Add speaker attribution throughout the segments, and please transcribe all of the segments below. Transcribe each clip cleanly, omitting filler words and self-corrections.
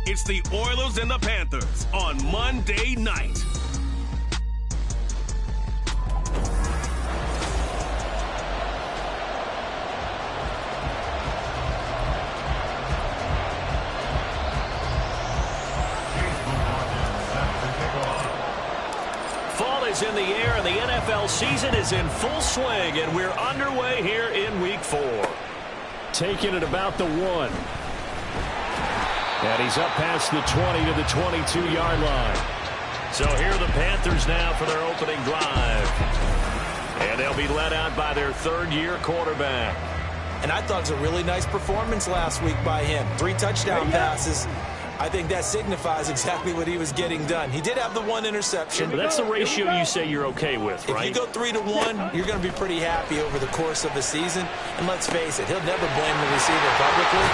Speaker 1: It's the Oilers and the Panthers on Monday night.
Speaker 2: Fall is in the air, and the NFL season is in full swing, and we're underway here in Week 4. Taking it about the 1. And he's up past the 20 to the 22-yard line. So here are the Panthers now for their opening drive. And they'll be led out by their third-year quarterback.
Speaker 3: And I thought it was a really nice performance last week by him. 3 touchdown passes. I think that signifies exactly what he was getting done. He did have the 1 interception.
Speaker 2: But that's the ratio you say you're okay with, right?
Speaker 3: If you go 3-to-1, you're going to be pretty happy over the course of the season. And let's face it, he'll never blame the receiver publicly.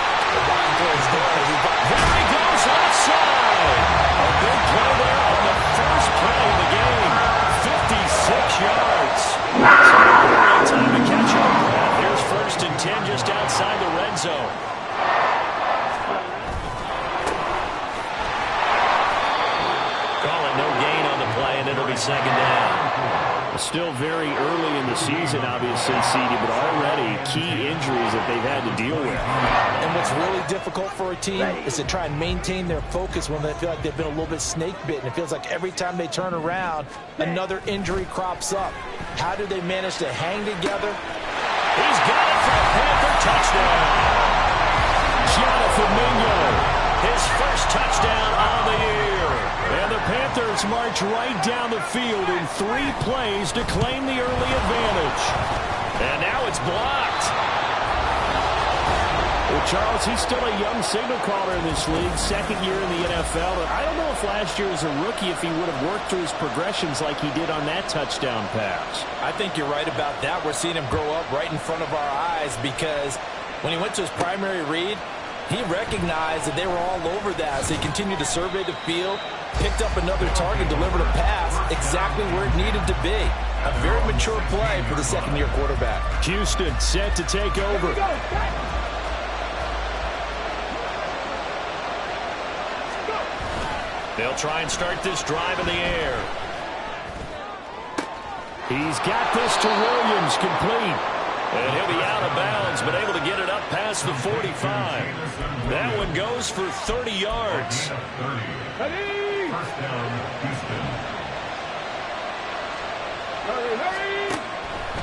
Speaker 2: There he goes left side. A big play there on the first play of the game. 56 yards. Time to catch your breath. Here's 1st and 10 just outside the red zone. It'll be 2nd down.
Speaker 4: Still very early in the season, obviously, CD, but already key injuries that they've had to deal with.
Speaker 3: And what's really difficult for a team is to try and maintain their focus when they feel like they've been a little bit snake-bitten. It feels like every time they turn around, another injury crops up. How do they manage to hang together?
Speaker 2: He's got it for a Panther touchdown. Jonathan Mingo, his first touchdown on the year. And the Panthers march right down the field in 3 plays to claim the early advantage. And now it's blocked.
Speaker 4: Well, Charles, he's still a young signal caller in this league, 2nd year in the NFL. And I don't know if last year as a rookie, if he would have worked through his progressions like he did on that touchdown pass.
Speaker 3: I think you're right about that. We're seeing him grow up right in front of our eyes because when he went to his primary read, he recognized that they were all over that. So he continued to survey the field, picked up another target, delivered a pass exactly where it needed to be. A very mature play for the 2nd-year quarterback.
Speaker 2: Houston set to take over. They'll try and start this drive in the air. He's got this to Williams, complete. And he'll be out of bounds, but able to get it up past the 45. That one goes for 30 yards.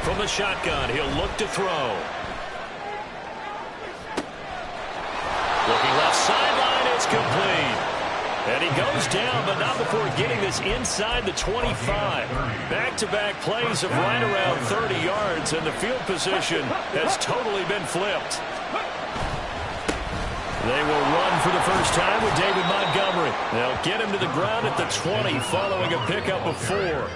Speaker 2: From the shotgun, he'll look to throw. Looking left sideline, it's complete. And he goes down, but not before getting this inside the 25. Back-to-back plays of right around 30 yards, and the field position has totally been flipped. They will run for the first time with David Montgomery. They'll get him to the ground at the 20 following a pickup of 4.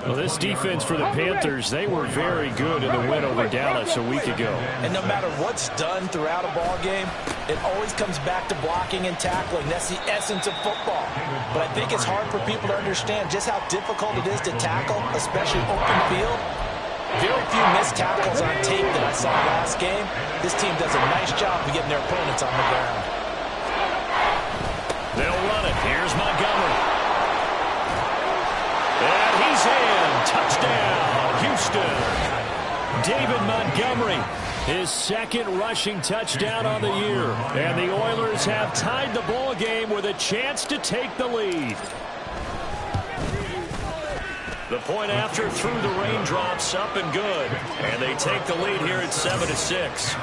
Speaker 4: Well, this defense for the Panthers, they were very good in the win over Dallas a week ago.
Speaker 3: And no matter what's done throughout a ball game, it always comes back to blocking and tackling. That's the essence of football. But I think it's hard for people to understand just how difficult it is to tackle, especially open field. Very few missed tackles on tape that I saw last game. This team does a nice job of getting their opponents on the ground.
Speaker 2: They'll run it. Here's Montgomery. And he's in. Touchdown, Houston. David Montgomery, his 2nd rushing touchdown on the year. And the Oilers have tied the ball game with a chance to take the lead. The point after through the raindrops, up and good. And they take the lead here at 7-6.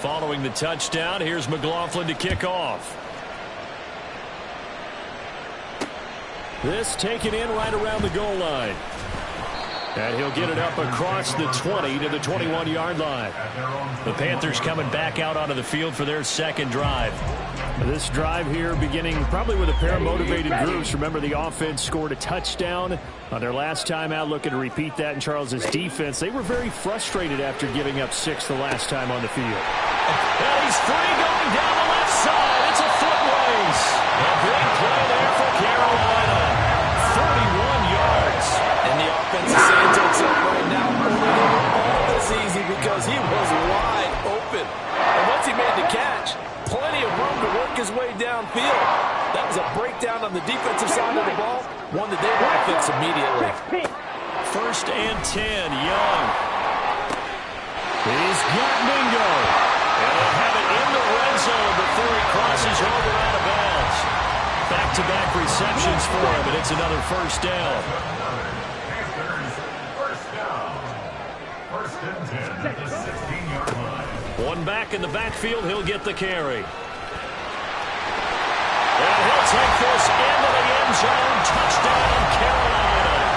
Speaker 2: Following the touchdown, here's McLaughlin to kick off.
Speaker 4: This taken in right around the goal line.
Speaker 2: And he'll get it up across the 20 to the 21-yard line. The Panthers coming back out onto the field for their 2nd drive.
Speaker 4: This drive here beginning probably with a pair of motivated groups. Remember, the offense scored a touchdown on their last time out, looking to repeat that in Charles's defense. They were very frustrated after giving up 6 the last time on the field.
Speaker 2: And he's free going down the left side. It's a foot race. A big play there for Carolina. 31 yards.
Speaker 3: And the offense is saying to itself right now, all this easy because he was wide open. And once he made the catch, plenty of room to work his way downfield. That was a breakdown on the defensive side of the ball, one that they want to fix immediately.
Speaker 2: 1st and 10, Young. He's got Mingo. And they'll have it in the red zone before he crosses over out of bounds. Back-to-back receptions for him, and it's another 1st down. One back in the backfield, he'll get the carry. And he'll take this into the end zone. Touchdown, Carolina.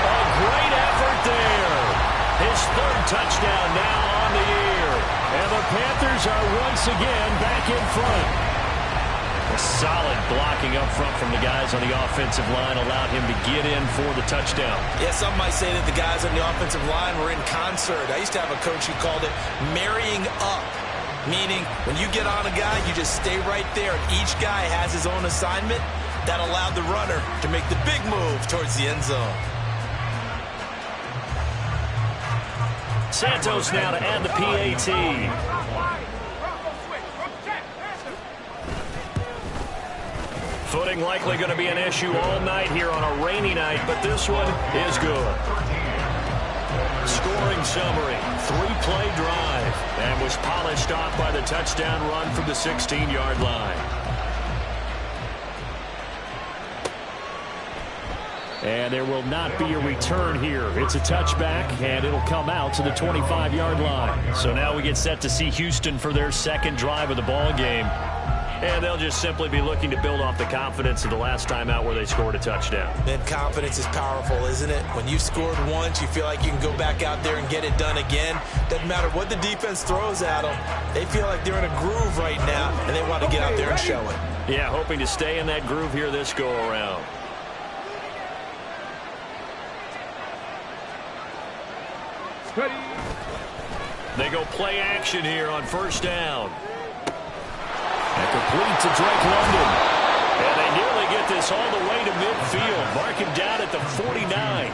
Speaker 2: A great effort there. His 3rd touchdown now on the year. And the Panthers are once again back in front. A solid blocking up front from the guys on the offensive line allowed him to get in for the touchdown.
Speaker 3: Yeah, some might say that the guys on the offensive line were in concert. I used to have a coach who called it marrying up, meaning when you get on a guy, you just stay right there, and each guy has his own assignment. That allowed the runner to make the big move towards the end zone.
Speaker 2: Santos now to add the PAT. Footing likely going to be an issue all night here on a rainy night, but this one is good. Scoring summary, 3-play drive, and was polished off by the touchdown run from the 16-yard line. And there will not be a return here. It's a touchback, and it'll come out to the 25-yard line. So now we get set to see Houston for their 2nd drive of the ball game. And they'll just simply be looking to build off the confidence of the last time out where they scored a touchdown.
Speaker 3: And confidence is powerful, isn't it? When you've scored once, you feel like you can go back out there and get it done again. Doesn't matter what the defense throws at them. They feel like they're in a groove right now, and they want to get out there and show it.
Speaker 2: Yeah, hoping to stay in that groove here this go-around. They go play action here on 1st down. And complete to Drake London. And they nearly get this all the way to midfield. Mark him down at the 49.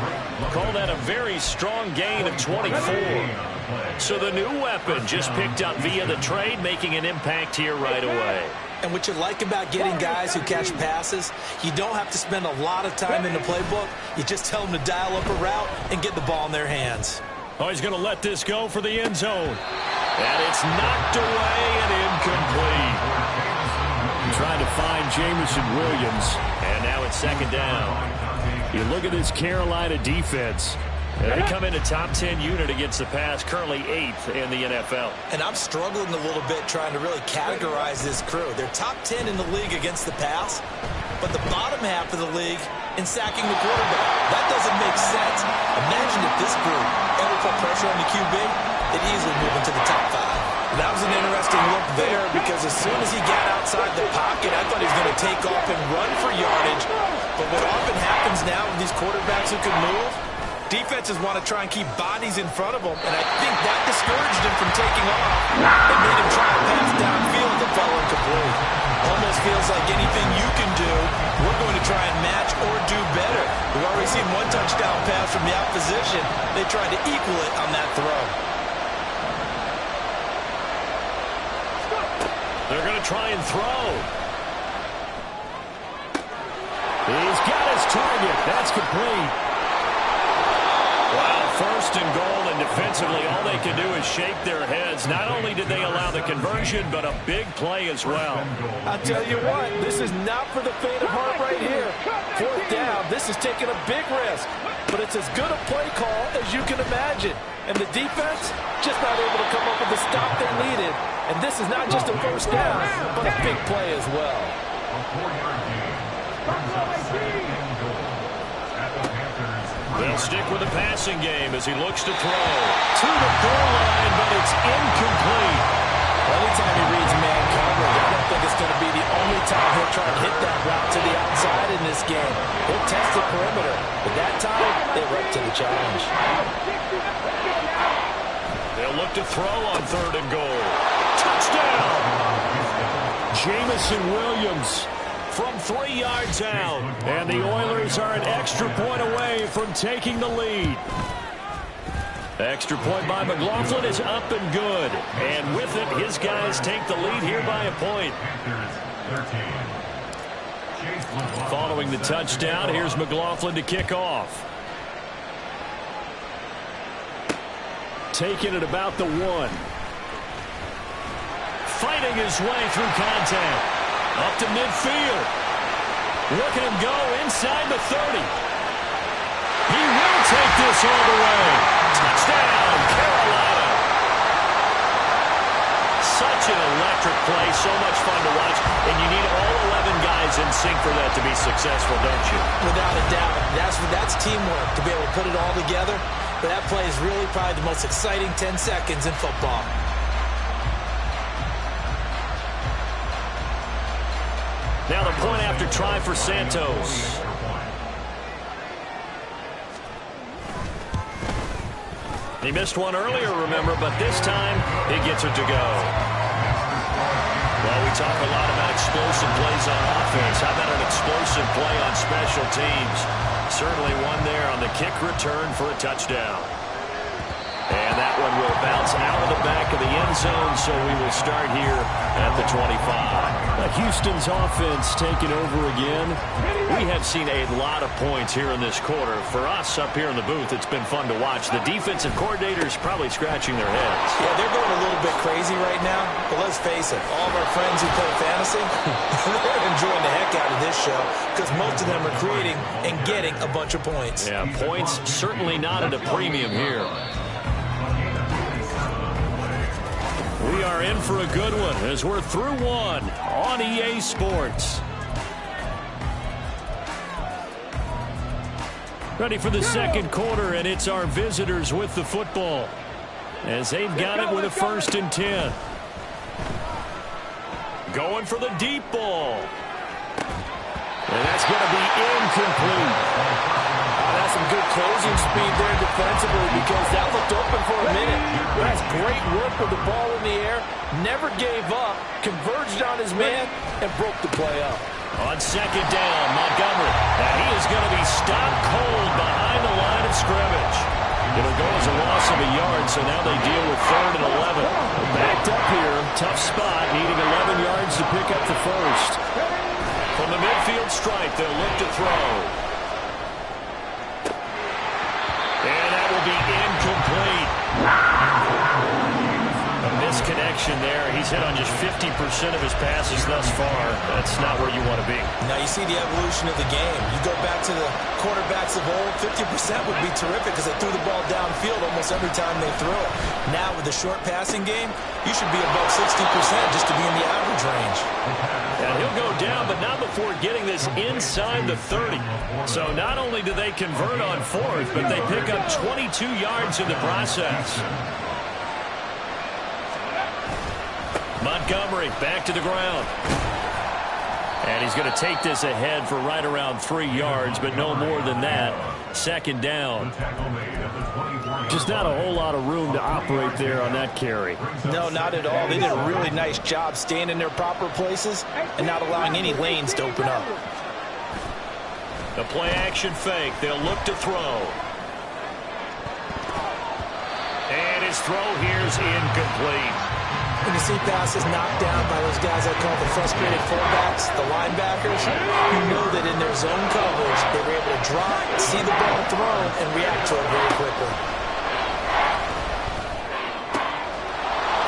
Speaker 2: Call that a very strong gain of 24. So the new weapon just picked up via the trade, making an impact here right away.
Speaker 3: And what you like about getting guys who catch passes, you don't have to spend a lot of time in the playbook. You just tell them to dial up a route and get the ball in their hands.
Speaker 2: Oh, he's going to let this go for the end zone. And it's knocked away and incomplete. Trying to find Jameson Williams. And now it's 2nd down. You look at this Carolina defense. They come in a top 10 unit against the pass, currently 8th in the NFL.
Speaker 3: And I'm struggling a little bit trying to really categorize this crew. They're top 10 in the league against the pass, but the bottom half of the league in sacking the quarterback. That doesn't make sense. Imagine if this group ever put pressure on the QB, they'd easily move into the top 5. That was an interesting look there because as soon as he got outside the pocket, I thought he was going to take off and run for yardage. But what often happens now with these quarterbacks who can move, defenses want to try and keep bodies in front of them, and I think that discouraged him from taking off and made him try to pass downfield that fell incomplete. Almost feels like anything you can do, we're going to try and match or do better. We've already seen one touchdown pass from the opposition. They tried to equal it on that throw.
Speaker 2: They're going to try and throw. He's got his target. That's complete. Wow, 1st and goal, and defensively all they can do is shake their heads. Not only did they allow the conversion, but a big play as well.
Speaker 3: I'll tell you what, this is not for the faint of heart right here. 4th down, this is taking a big risk, but it's as good a play call as you can imagine. And the defense just not able to come up with the stop they needed. And this is not just a 1st down, but a big play as well.
Speaker 2: They'll stick with the passing game as he looks to throw. To the goal line, but it's incomplete.
Speaker 3: Anytime he reads man coverage, I don't think it's going to be the only time he'll try and hit that route to the outside in this game. He'll test the perimeter, but that time, they were up to the challenge.
Speaker 2: They'll look to throw on 3rd and goal. Touchdown! Jameson Williams from 3 yards out. And the Oilers are an extra point away from taking the lead. Extra point by McLaughlin is up and good. And with it, his guys take the lead here by a point. Following the touchdown, here's McLaughlin to kick off. Taking it about the 1. Fighting his way through contact. Up to midfield. Look at him go inside the 30. He will take this all the way. Touchdown, Carolina. Such an electric play, so much fun to watch. And you need all 11 guys in sync for that to be successful, don't you?
Speaker 3: Without a doubt. That's teamwork, to be able to put it all together. But that play is really probably the most exciting 10 seconds in football.
Speaker 2: Now the point after try for Santos. He missed one earlier, remember, but this time he gets it to go. Well, we talk a lot about explosive plays on offense. How about an explosive play on special teams? Certainly one there on the kick return for a touchdown. And that one will bounce out of the back of the end zone, so we will start here at the 25.
Speaker 4: Houston's offense taking over again.
Speaker 2: We have seen a lot of points here in this quarter. For us up here in the booth, it's been fun to watch. The defensive coordinators probably scratching their heads.
Speaker 3: Yeah, they're going a little bit crazy right now, but let's face it, all of our friends who play fantasy, they're enjoying the heck out of this show because most of them are creating and getting a bunch of points.
Speaker 2: Yeah, points certainly not at a premium here. We are in for a good one as we're through one on EA Sports. Ready for the second quarter, and it's our visitors with the football as they've got it with a 1st and 10. Going for the deep ball. And that's going to be incomplete.
Speaker 3: That's some good closing speed there defensively because that looked open for a minute. That's great work with the ball in the air. Never gave up, converged on his man, and broke the play up.
Speaker 2: On 2nd down, Montgomery. Now he is going to be stopped cold behind the line of scrimmage. It'll go as a loss of a yard, so now they deal with 3rd and 11. Backed up here, tough spot, needing 11 yards to pick up the first. From the midfield stripe, they'll look to throw. And that will be incomplete. A misconnection there. He's hit on just 50% of his passes thus far. That's not where you want to be.
Speaker 3: Now you see the evolution of the game. You go back to the quarterbacks of old, 50% would be terrific because they threw the ball downfield almost every time they threw it. Now with the short passing game, you should be above 60% just to be in the average range.
Speaker 2: And he'll go down, but not before getting this inside the 30. So not only do they convert on 4th, but they pick up 22 yards in the process. Montgomery back to the ground. And he's going to take this ahead for right around 3 yards, but no more than that. 2nd down.
Speaker 4: Just not a whole lot of room to operate there on that carry.
Speaker 3: No, not at all. They did a really nice job staying in their proper places and not allowing any lanes to open up.
Speaker 2: The play action fake. They'll look to throw. And his throw here is incomplete.
Speaker 3: When you see passes knocked down by those guys I call the frustrated fullbacks, the linebackers, you know that in their zone coverage, they were able to drop, see the ball thrown, and react to it very quickly.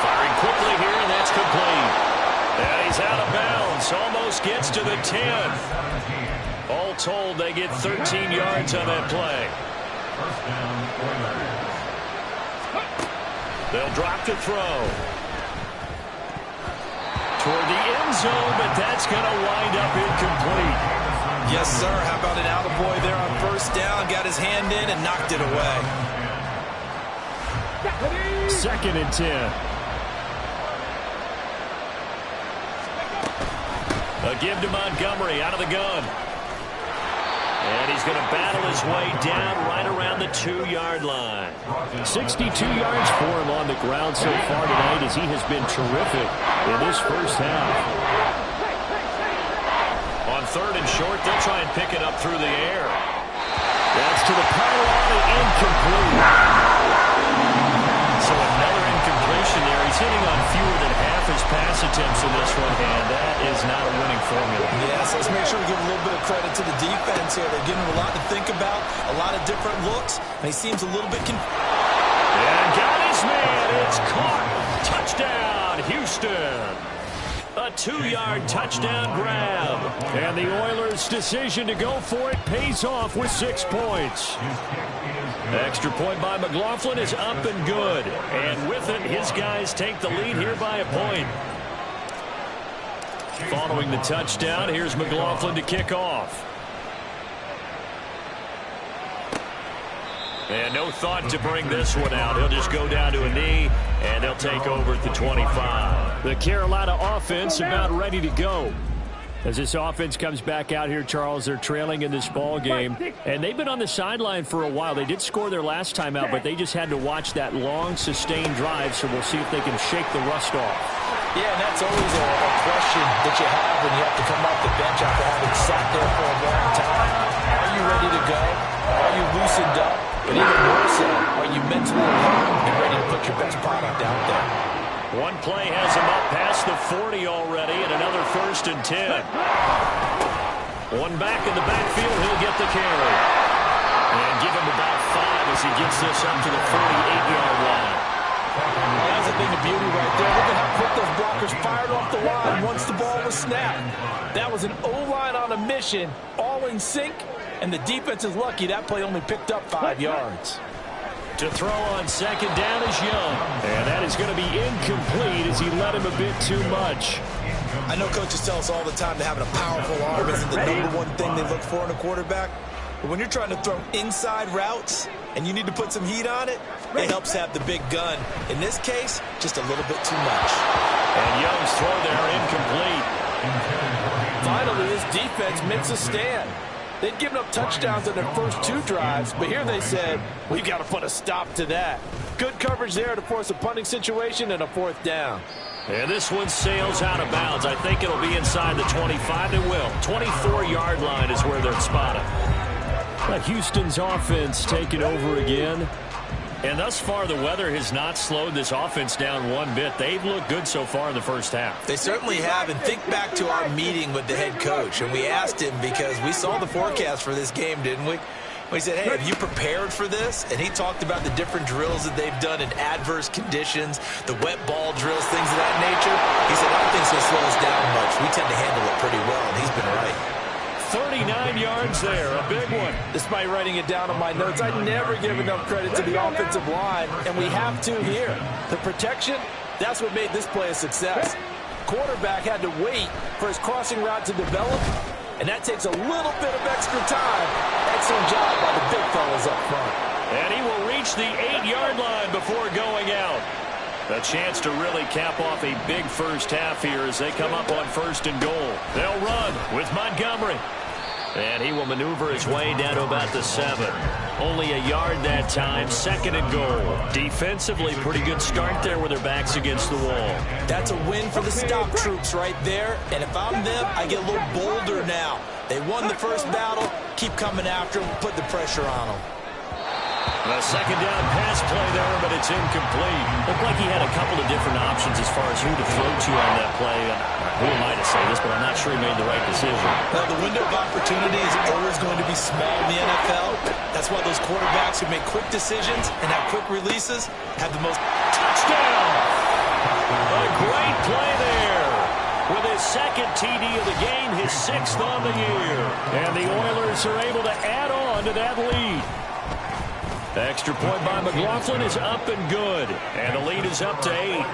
Speaker 2: Firing quickly here, and that's complete. And he's out of bounds. Almost gets to the 10. All told, they get 13 yards on that play. They'll drop to throw. Toward the end zone, but that's going to wind up incomplete.
Speaker 3: Yes, sir. How about an attaboy there on 1st down? Got his hand in and knocked it away.
Speaker 4: 2nd and 10.
Speaker 2: A give to Montgomery out of the gun. And he's going to battle his way down right around the 2-yard line.
Speaker 4: 62 yards for him on the ground so far tonight as he has been terrific in this first half.
Speaker 2: On 3rd and short, they'll try and pick it up through the air.
Speaker 4: That's to the pylon and incomplete.
Speaker 2: So another incompletion there. He's hitting on fewer than half his pass attempts in this one, and that is not a winning formula.
Speaker 3: Yeah, so let's make sure we give a little bit of credit to the defense here. They're giving him a lot to think about, a lot of different looks, and he seems a little bit
Speaker 2: And got his man. It's caught. Touchdown, Houston. A 2-yard touchdown grab. And the Oilers' decision to go for it pays off with 6 points. Extra point by McLaughlin is up and good. And with it, his guys take the lead here by a point. Following the touchdown, here's McLaughlin to kick off. And no thought to bring this one out. He'll just go down to a knee, and they'll take over at the 25.
Speaker 4: The Carolina offense about ready to go. As this offense comes back out here, Charles, they're trailing in this ball game, and they've been on the sideline for a while. They did score their last time out, but they just had to watch that long, sustained drive, so we'll see if they can shake the rust off.
Speaker 3: Yeah, and that's always a question that you have when you have to come off the bench after having sat there for a long time. Are you ready to go? Are you loosened up? But even more so, are you mentally alert and ready to put your best product out there?
Speaker 2: One play has him up past the 40 already, and another 1st and 10. One back in the backfield, he'll get the carry. And give him about 5 as he gets this up to the 48-yard line.
Speaker 3: That's a thing of beauty right there. Look at how quick those blockers fired off the line once the ball was snapped. That was an O-line on a mission, all in sync, and the defense is lucky that play only picked up 5 yards.
Speaker 2: To throw on 2nd down is Young.
Speaker 4: And that is going to be incomplete as he let him a bit too much.
Speaker 3: I know coaches tell us all the time that having a powerful arm isn't the #1 thing they look for in a quarterback. But when you're trying to throw inside routes and you need to put some heat on it, it helps have the big gun. In this case, just a little bit too much.
Speaker 2: And Young's throw there incomplete.
Speaker 3: Finally, his defense makes a stand. They'd given up touchdowns in their first 2 drives, but here they said, we've got to put a stop to that. Good coverage there to force a punting situation and a 4th down.
Speaker 2: And this one sails out of bounds. I think it'll be inside the 25. It will. 24-yard line is where they're spotted.
Speaker 4: Houston's offense taking over again.
Speaker 2: And thus far, the weather has not slowed this offense down one bit. They've looked good so far in the first half.
Speaker 3: They certainly have. And think back to our meeting with the head coach. And we asked him because we saw the forecast for this game, didn't we? We said, hey, have you prepared for this? And he talked about the different drills that they've done in adverse conditions, the wet ball drills, things of that nature. He said, I don't think it's going to slow us down much. We tend to handle it pretty well, and he's been right.
Speaker 2: 39 yards there, a big one.
Speaker 3: Despite writing it down on my notes, I never give enough credit to the offensive line, and we have to here. The protection, that's what made this play a success. Quarterback had to wait for his crossing route to develop, and that takes a little bit of extra time. Excellent job by the big fellas up front.
Speaker 2: And he will reach the 8-yard line before going out. A chance to really cap off a big first half here as they come up on 1st and goal. They'll run with Montgomery. And he will maneuver his way down to about the 7. Only a yard that time, 2nd and goal. Defensively, pretty good start there with their backs against the wall.
Speaker 3: That's a win for the stop troops right there. And if I'm them, I get a little bolder now. They won the first battle. Keep coming after them. Put the pressure on them.
Speaker 2: A 2nd down pass play there, but it's incomplete.
Speaker 4: Looked like he had a couple of different options as far as who to throw to on that play. Who am I to say this, but I'm not sure he made the right decision.
Speaker 3: Well, the window of opportunity is always going to be small in the NFL. That's why those quarterbacks who make quick decisions and have quick releases have the most.
Speaker 2: Touchdown! A great play there. With his 2nd TD of the game, his 6th on the year.
Speaker 4: And the Oilers are able to add on to that lead.
Speaker 2: The extra point by McLaughlin is up and good. And the lead is up to 8.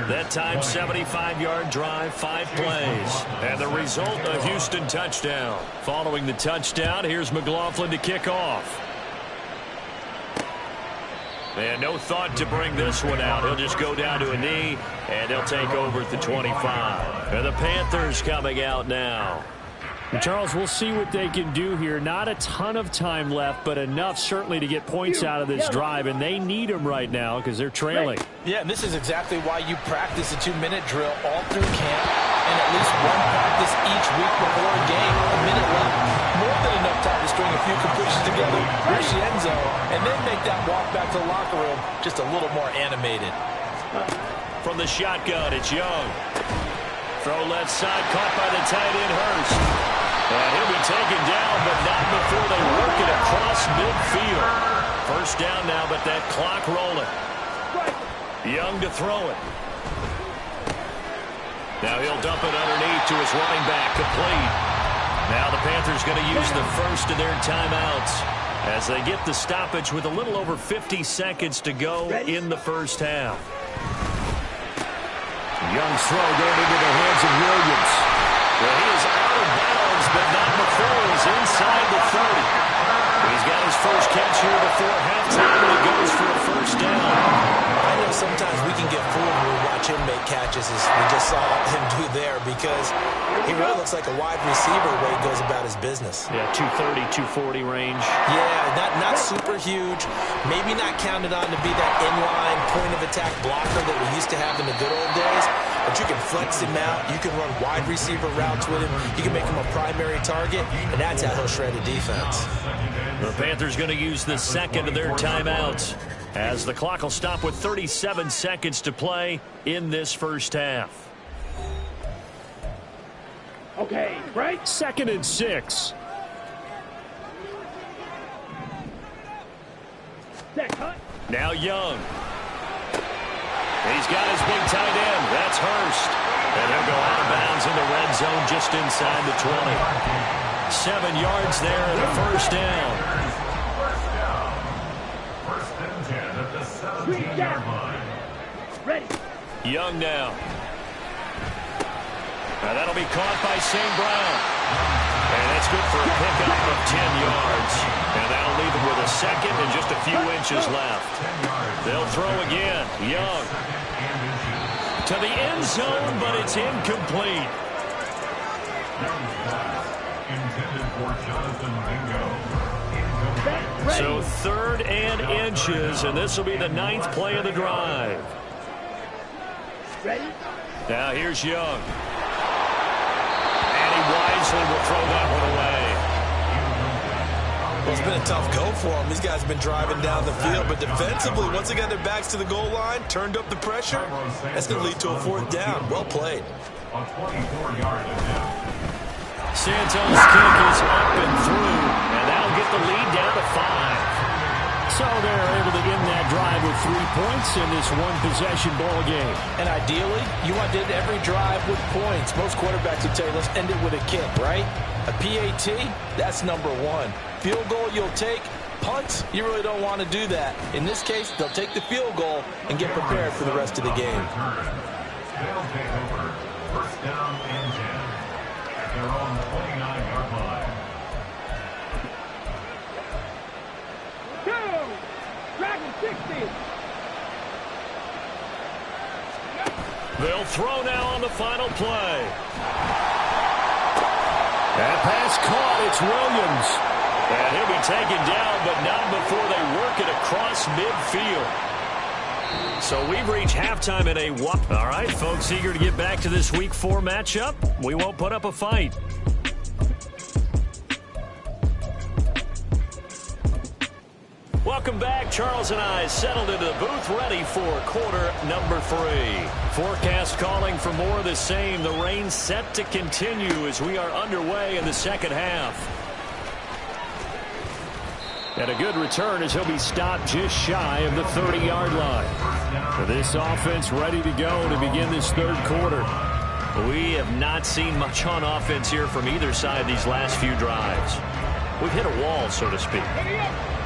Speaker 2: That time, 75-yard drive, 5 plays. And the result, a Houston touchdown. Following the touchdown, here's McLaughlin to kick off. And no thought to bring this one out. He'll just go down to a knee, and they'll take over at the 25. And the Panthers coming out now.
Speaker 4: And Charles, we'll see what they can do here. Not a ton of time left, but enough certainly to get points out of this drive, and they need them right now because they're trailing.
Speaker 3: Yeah, and this is exactly why you practice a 2-minute drill all through camp and at least one practice each week before a game. A minute left. more than enough time to string a few completions together, reach the end zone, and then make that walk back to the locker room just a little more animated.
Speaker 2: From the shotgun, it's Young. Throw left side, caught by the tight end, Hurst. And he'll be taken down, but not before they work it across midfield. First down now, but that clock rolling. Young to throw it. Now he'll dump it underneath to his running back, complete. Now the Panthers going to use the first of their timeouts as they get the stoppage with a little over 50 seconds to go in the first half.
Speaker 4: Young's throw going into the hands of Williams.
Speaker 2: Well, he is out of bounds, but not before he's inside the 30. He's got his first catch here before halftime, and he goes for a first down.
Speaker 3: I know sometimes we can get fooled when we watch him make catches, as we just saw him do there, because he really looks like a wide receiver the way he goes about his business.
Speaker 2: Yeah, 230, 240 range.
Speaker 3: Yeah, not super huge. Maybe not counted on to be that inline point-of-attack blocker that we used to have in the good old days. But you can flex him out. You can run wide receiver routes with him. You can make him a primary target, and that's how he'll shred a defense.
Speaker 2: The Panthers going to use the second of their timeouts as the clock will stop with 37 seconds to play in this first half.
Speaker 4: Okay, right? 2nd and 6.
Speaker 2: Now Young. He's got his big tight end. That's Hurst. And he'll go out of bounds in the red zone just inside the 20. 7 yards there in the first down.
Speaker 5: First and 10 at the 17-yard line.
Speaker 4: Ready.
Speaker 2: Young now. Now that'll be caught by St. Brown. And that's good for a pickup of 10 yards. And that'll leave him with a second and just a few inches left. They'll throw again. Young. To the end zone, but it's incomplete.
Speaker 5: Intended for Jonathan Mingo.
Speaker 2: So 3rd and inches, and this will be the 9th play of the drive.
Speaker 4: Ready?
Speaker 2: Now here's Young. And he wisely will throw that one away.
Speaker 3: Well, it's been a tough go for him. These guys have been driving down the field, but defensively, once they got their backs to the goal line, turned up the pressure, that's going to lead to a 4th down. Well played.
Speaker 5: A 24-yard attempt.
Speaker 2: Santos' kick is up and through, and that'll get the lead down to 5.
Speaker 4: So they're able to end that drive with 3 points in this one-possession ball game.
Speaker 3: And ideally, you want to end every drive with points. Most quarterbacks would tell you, let's end it with a kick, right? A PAT, that's number 1. Field goal you'll take. Punts, you really don't want to do that. In this case, they'll take the field goal and get prepared for the rest of the game.
Speaker 5: They'll take over. First down and 10. Their own 29-yard line.
Speaker 4: Dragon 60.
Speaker 2: They'll throw now on the final play.
Speaker 4: That pass caught. It's Williams.
Speaker 2: And he'll be taken down, but not before they work it across midfield. So we've reached halftime in a whoop. All right, folks, eager to get back to this Week 4 matchup. We won't put up a fight. Welcome back. Charles and I settled into the booth, ready for quarter number 3. Forecast calling for more of the same. The rain set to continue as we are underway in the second half.
Speaker 4: And a good return as he'll be stopped just shy of the 30-yard line. For this offense ready to go to begin this 3rd quarter.
Speaker 2: We have not seen much on offense here from either side these last few drives. We've hit a wall, so to speak.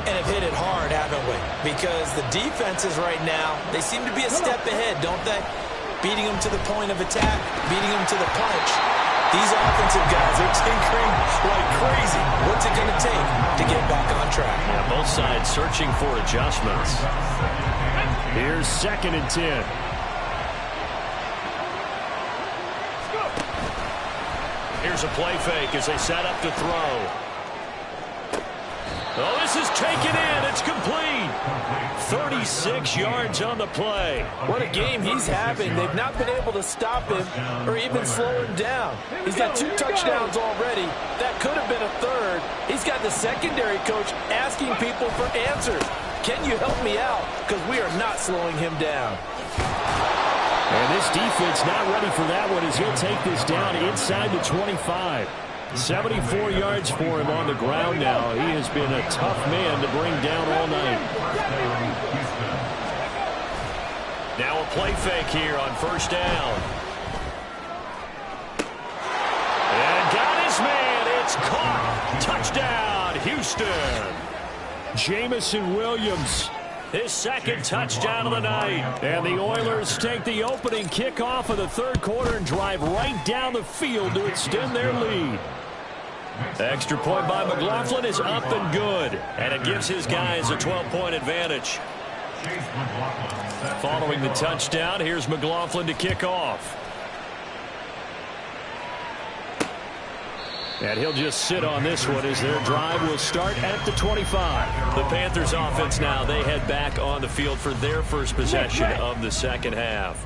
Speaker 3: And have hit it hard, haven't we? Because the defenses right now, they seem to be a step ahead, don't they? Beating them to the point of attack, beating them to the punch. These offensive guys are tinkering like crazy. What's it going to take to get back on track?
Speaker 2: Yeah, both sides searching for adjustments.
Speaker 4: Here's 2nd and 10.
Speaker 2: Here's a play fake as they set up to throw. Oh, this is taken in. It's complete. 36 yards on the play.
Speaker 3: What a game he's having. They've not been able to stop him or even slow him down. He's got 2 touchdowns already. That could have been a third. He's got the secondary coach asking people for answers. Can you help me out? Because we are not slowing him down.
Speaker 4: And this defense not ready for that one as he'll take this down inside the 25. 74 yards for him on the ground now. He has been a tough man to bring down all night.
Speaker 2: Now a play fake here on first down. And got his man. It's caught. Touchdown, Houston.
Speaker 4: Jamison Williams.
Speaker 2: His second touchdown of the night.
Speaker 4: And the Oilers take the opening kickoff of the third quarter and drive right down the field to extend their lead.
Speaker 2: Extra point by McLaughlin is up and good. And it gives his guys a 12-point advantage. Following the touchdown, here's McLaughlin to kick off.
Speaker 4: And he'll just sit on this one as their drive will start at the 25.
Speaker 2: The Panthers offense now, they head back on the field for their first possession of the second half.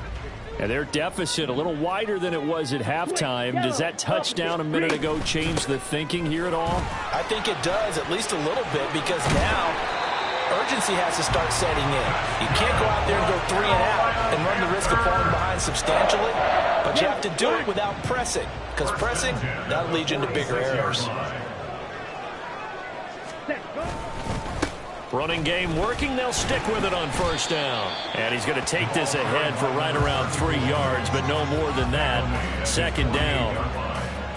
Speaker 4: And their deficit a little wider than it was at halftime. Does that touchdown a minute ago change the thinking here at all?
Speaker 3: I think it does, at least a little bit, because now urgency has to start setting in. You can't go out there and go 3 and out and run the risk of falling behind substantially, but you have to do it without pressing, because pressing, that'll lead you into bigger errors.
Speaker 2: Running game working. They'll stick with it on first down.
Speaker 4: And he's going to take this ahead for right around 3 yards, but no more than that. Second down.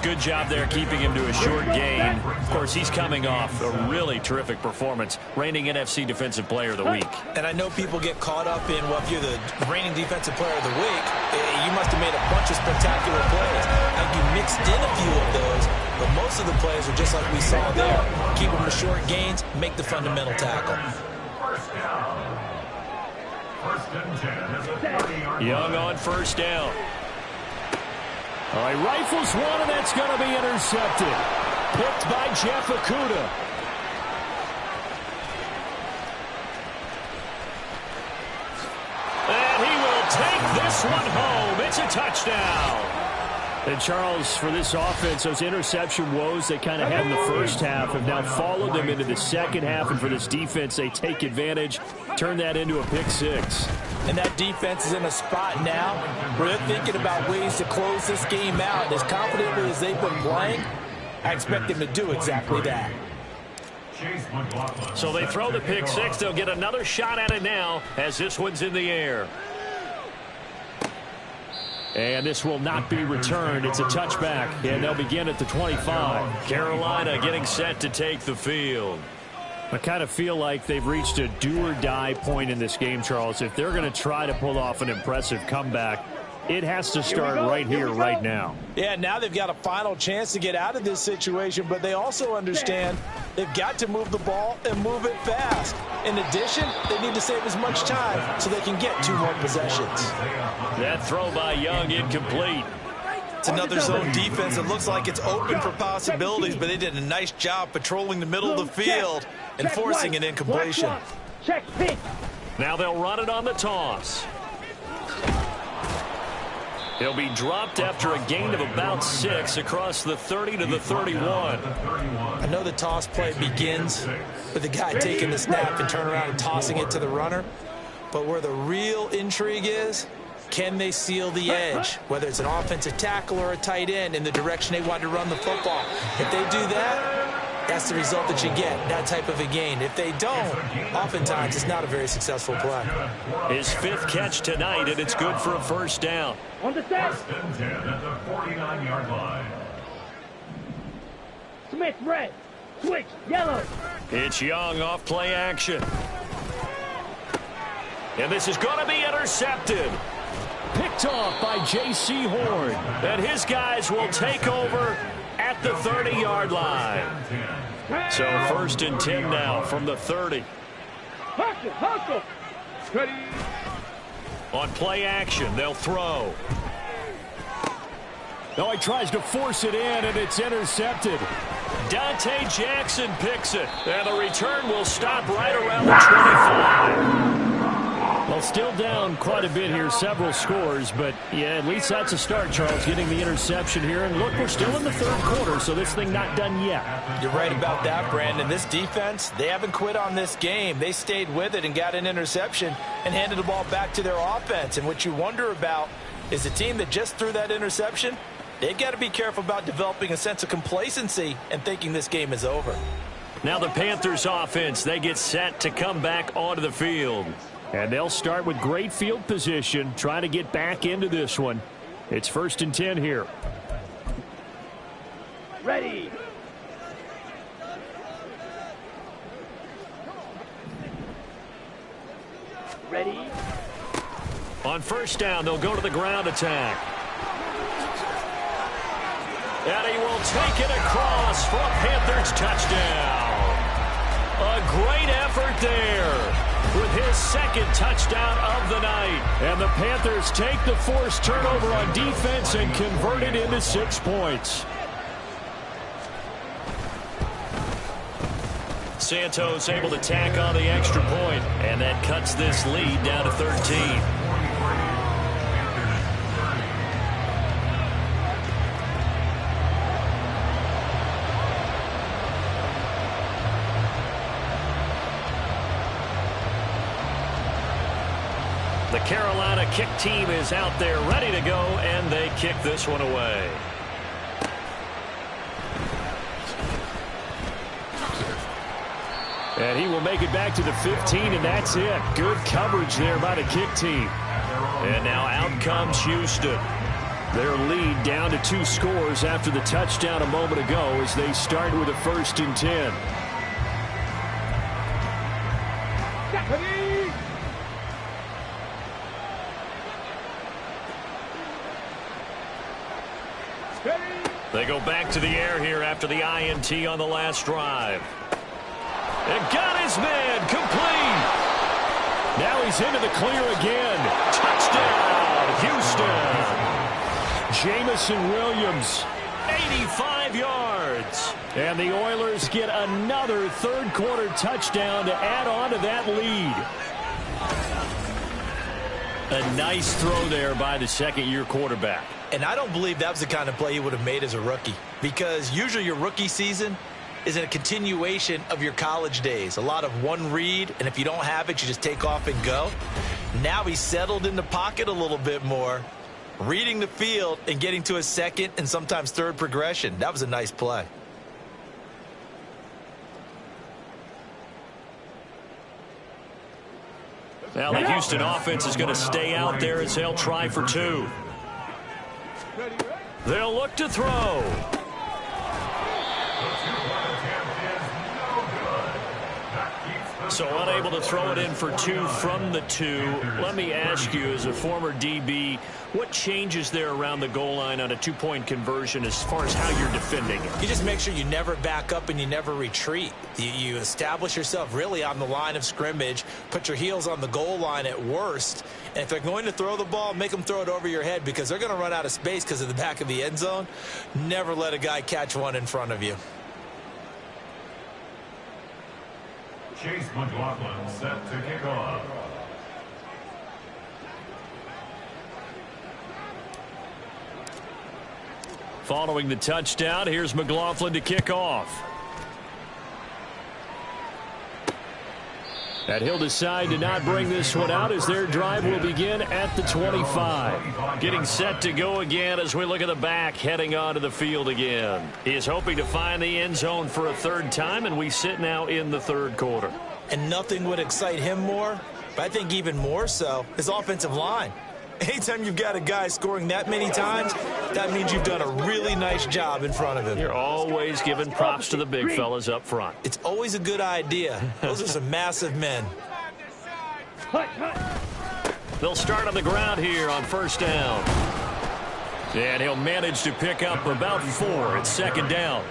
Speaker 2: Good job there keeping him to a short gain. Of course, he's coming off a really terrific performance, reigning NFC Defensive Player of the Week.
Speaker 3: And I know people get caught up in, well, if you're the reigning Defensive Player of the Week, you must have made a bunch of spectacular plays. Like you mixed in a few of those, but most of the plays are just like we saw there. Keep them to short gains, make the fundamental tackle.
Speaker 2: Young on first down.
Speaker 4: All right, rifles one, and that's going to be intercepted. Picked by Jeff Okudah.
Speaker 2: And he will take this one home. It's a touchdown.
Speaker 4: And Charles, for this offense, those interception woes they kind of had in the first half have now followed them into the second half. And for this defense, they take advantage, turn that into a pick six.
Speaker 3: And that defense is in a spot now where they're thinking about ways to close this game out. And as confidently as they've been playing, I expect them to do exactly that.
Speaker 2: So they throw the pick six. They'll get another shot at it now as this one's in the air.
Speaker 4: And this will not be returned. It's a touchback, and they'll begin at the 25.
Speaker 2: Carolina getting set to take the field.
Speaker 4: I kind of feel like they've reached a do-or-die point in this game, Charles. If they're going to try to pull off an impressive comeback, it has to start right here, right now.
Speaker 3: Yeah, now they've got a final chance to get out of this situation, but they also understand they've got to move the ball and move it fast. In addition, they need to save as much time so they can get 2 more possessions.
Speaker 2: That throw by Young incomplete.
Speaker 3: It's another zone defense. It looks like it's open for possibilities, but they did a nice job patrolling the middle of the field and forcing an incompletion.
Speaker 2: Now they'll run it on the toss. He'll be dropped after a gain of about 6 across the 30 to the 31.
Speaker 3: I know the toss play begins with the guy taking the snap and turn around and tossing it to the runner. But where the real intrigue is, can they seal the edge? Whether it's an offensive tackle or a tight end in the direction they want to run the football. If they do that, that's the result that you get, that type of a gain. If they don't, oftentimes it's not a very successful play.
Speaker 2: His 5th catch tonight, and it's good for a first down.
Speaker 5: On the set. First and 10 at the 49-yard line.
Speaker 6: Smith, red. Switch, yellow.
Speaker 2: It's Young off play action. And this is going to be intercepted.
Speaker 4: Picked off by J.C. Horn.
Speaker 2: And his guys will take over at the 30-yard line. So first and 10 now from the 30.
Speaker 6: Hustle, hustle. Ready.
Speaker 2: On play action, they'll throw.
Speaker 4: Oh, he tries to force it in, and it's intercepted.
Speaker 2: Dante Jackson picks it. And the return will stop right around the 25.
Speaker 4: Well, still down quite a bit here, several scores, but yeah, at least that's a start, Charles, getting the interception here. And look, we're still in the third quarter, so this thing not done yet.
Speaker 3: You're right about that, Brandon. This defense, they haven't quit on this game. They stayed with it and got an interception and handed the ball back to their offense. And what you wonder about is the team that just threw that interception, they've got to be careful about developing a sense of complacency and thinking this game is over.
Speaker 2: Now the Panthers offense, they get set to come back onto the field.
Speaker 4: And they'll start with great field position, trying to get back into this one. It's 1st and 10 here.
Speaker 6: Ready. Ready.
Speaker 2: On 1st down, they'll go to the ground attack. And he will take it across for a Panthers touchdown. A great effort there with his 2nd touchdown of the night. And the Panthers take the forced turnover on defense and convert it into 6 points. Santos able to tack on the extra point, and that cuts this lead down to 13. The Carolina kick team is out there ready to go, and they kick this one away.
Speaker 4: And he will make it back to the 15, and that's it. Good coverage there by the kick team.
Speaker 2: And now out comes Houston.
Speaker 4: Their lead down to 2 scores after the touchdown a moment ago as they start with a 1st and 10.
Speaker 2: They go back to the air here after the INT on the last drive. And got his man complete.
Speaker 4: Now he's into the clear again.
Speaker 2: Touchdown, Houston.
Speaker 4: Jamison Williams.
Speaker 2: 85 yards.
Speaker 4: And the Oilers get another third-quarter touchdown to add on to that lead.
Speaker 2: A nice throw there by the second-year quarterback.
Speaker 3: And I don't believe that was the kind of play he would have made as a rookie, because usually your rookie season is a continuation of your college days. A lot of one read, and if you don't have it, you just take off and go. Now he's settled in the pocket a little bit more, reading the field and getting to a second and sometimes third progression. That was a nice play.
Speaker 2: Now the Houston offense is going to stay out there as they'll try for 2. They'll look to throw. So unable to throw it in for 2 from the 2. Let me ask you, as a former DB, what changes there around the goal line on a 2-point conversion as far as how you're defending it?
Speaker 3: You just make sure you never back up and you never retreat. You establish yourself really on the line of scrimmage, put your heels on the goal line at worst, and if they're going to throw the ball, make them throw it over your head, because they're going to run out of space because of the back of the end zone. Never let a guy catch one in front of you.
Speaker 5: Chase McLaughlin set to kick off.
Speaker 2: Following the touchdown, here's McLaughlin to kick off.
Speaker 4: And he'll decide to not bring this one out as their drive will begin at the 25.
Speaker 2: Getting set to go again as we look at the back, heading onto the field again. He is hoping to find the end zone for a 3rd time, and we sit now in the 3rd quarter.
Speaker 3: And nothing would excite him more, but I think even more so, his offensive line. Anytime you've got a guy scoring that many times, that means you've done a really nice job in front of him.
Speaker 2: You're always giving props to the big fellas up front.
Speaker 3: It's always a good idea. Those are some massive men.
Speaker 2: They'll start on the ground here on 1st down. And he'll manage to pick up about 4 at 2nd down.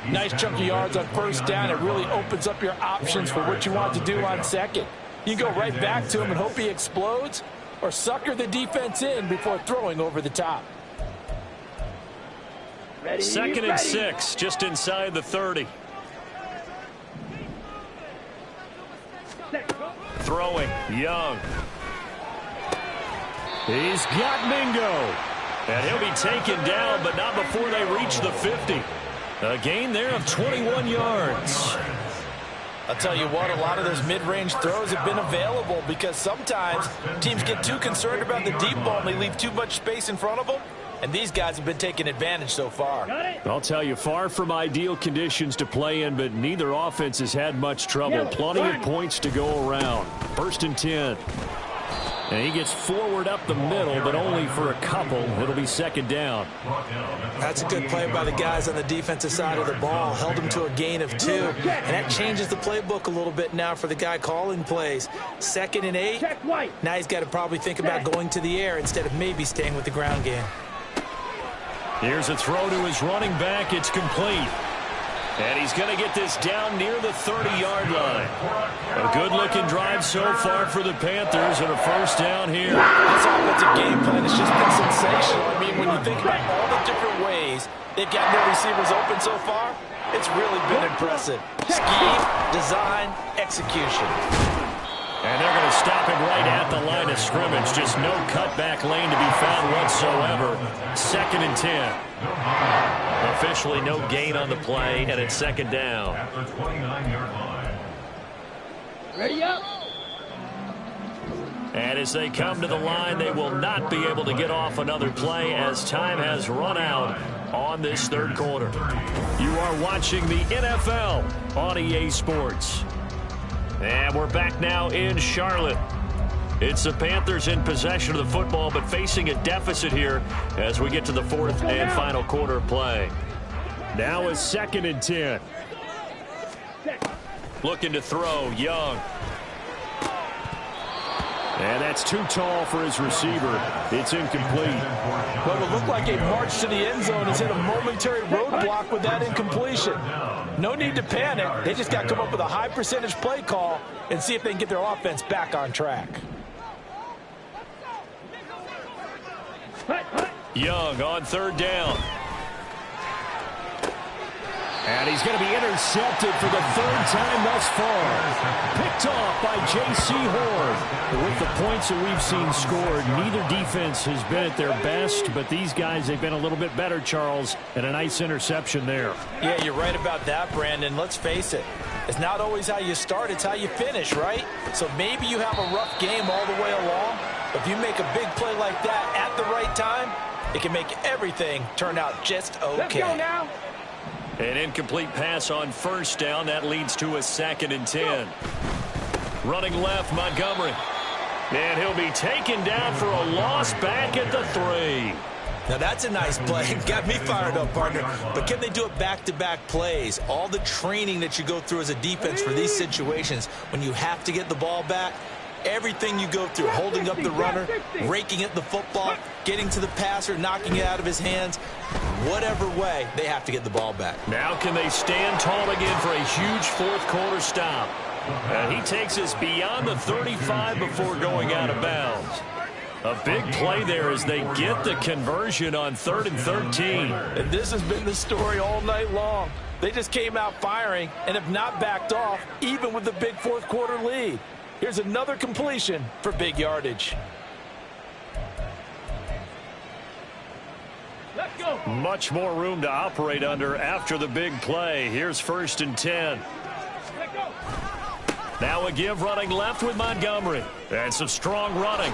Speaker 3: Nice chunk of yards on 1st down. It really opens up your options for what you want to do on 2nd. You go right back to him and hope he explodes, or sucker the defense in before throwing over the top.
Speaker 6: Ready,
Speaker 4: 2nd and 6, just inside the 30. Throwing, Young. He's got Mingo. And he'll be taken down, but not before they reach the 50. A gain there of 21 yards.
Speaker 3: I'll tell you what, a lot of those mid-range throws have been available because sometimes teams get too concerned about the deep ball and they leave too much space in front of them. And these guys have been taking advantage so far.
Speaker 4: I'll tell you, far from ideal conditions to play in, but neither offense has had much trouble. Plenty of points to go around. 1st and 10. And he gets forward up the middle, but only for a couple. It'll be 2nd down.
Speaker 3: That's a good play by the guys on the defensive side of the ball. Held him to a gain of 2. And that changes the playbook a little bit now for the guy calling plays. 2nd and 8. Now he's got to probably think about going to the air instead of maybe staying with the ground game.
Speaker 4: Here's a throw to his running back. It's complete. And he's going to get this down near the 30-yard line. A good-looking drive so far for the Panthers, and a 1st down here.
Speaker 3: This offensive game plan has just been sensational. I mean, when you think about all the different ways they've gotten their receivers open so far, it's really been impressive. Scheme, design, execution.
Speaker 4: And they're going to stop him right at the line of scrimmage. Just no cutback lane to be found whatsoever. 2nd and 10. Officially no gain on the play, and it's 2nd down.
Speaker 5: At the 29-yard line.
Speaker 6: Ready up.
Speaker 4: And as they come to the line, they will not be able to get off another play as time has run out on this 3rd quarter. You are watching the NFL on EA Sports. And we're back now in Charlotte. It's the Panthers in possession of the football, but facing a deficit here as we get to the 4th and final quarter of play. Now is 2nd and 10. Looking to throw, Young. And that's too tall for his receiver. It's incomplete.
Speaker 3: Well, it looked like a march to the end zone has hit a momentary roadblock with that incompletion. No need to panic. They just got to come up with a high percentage play call and see if they can get their offense back on track.
Speaker 4: Young on 3rd down. And he's going to be intercepted for the 3rd time thus far. Picked off by J.C. Horn. With the points that we've seen scored, neither defense has been at their best, but these guys, they've been a little bit better, Charles, and a nice interception there.
Speaker 3: Yeah, you're right about that, Brandon. Let's face it. It's not always how you start, it's how you finish, right? So maybe you have a rough game all the way along, but if you make a big play like that at the right time, it can make everything turn out just okay.
Speaker 6: Let's go now.
Speaker 4: An incomplete pass on 1st down. That leads to a 2nd and 10. Running left, Montgomery. And he'll be taken down for a loss back at the 3.
Speaker 3: Now that's a nice play. Got me fired up, partner. But can they do it back-to-back plays? All the training that you go through as a defense for these situations, when you have to get the ball back, everything you go through, holding up the runner, raking at the football, getting to the passer, knocking it out of his hands, whatever way, they have to get the ball back.
Speaker 4: Now can they stand tall again for a huge 4th quarter stop? And he takes us beyond the 35 before going out of bounds. A big play there as they get the conversion on 3rd and 13.
Speaker 3: And this has been the story all night long. They just came out firing and have not backed off, even with the big 4th quarter lead. Here's another completion for big yardage.
Speaker 6: Let's go.
Speaker 4: Much more room to operate under after the big play. Here's 1st and 10.
Speaker 6: Let's go.
Speaker 4: Now a give running left with Montgomery. And some strong running.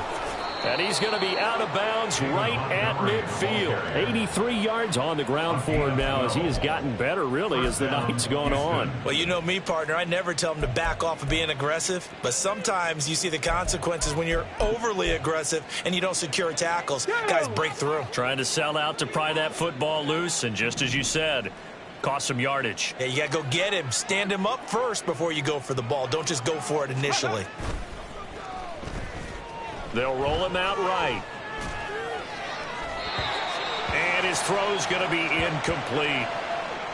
Speaker 4: And he's going to be out of bounds right at midfield. 83 yards on the ground for him now as he has gotten better, really, as the night's gone on.
Speaker 3: Well, you know me, partner. I never tell him to back off of being aggressive. But sometimes you see the consequences when you're overly aggressive and you don't secure tackles. Guys break through.
Speaker 4: Trying to sell out to pry that football loose, and just as you said, cost some yardage.
Speaker 3: Yeah, you got to go get him. Stand him up first before you go for the ball. Don't just go for it initially.
Speaker 4: They'll roll him out right. And his throw's going to be incomplete.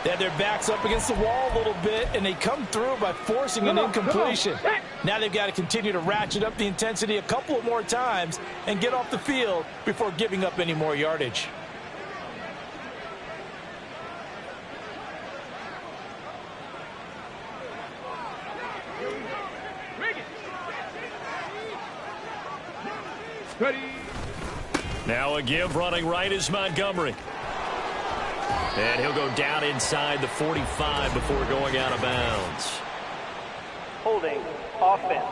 Speaker 3: They had their backs up against the wall a little bit, and they come through by forcing an incompletion. Now they've got to continue to ratchet up the intensity a couple of more times and get off the field before giving up any more yardage.
Speaker 6: Ready.
Speaker 4: Now a give running right is Montgomery. And he'll go down inside the 45 before going out of bounds.
Speaker 7: Holding offense.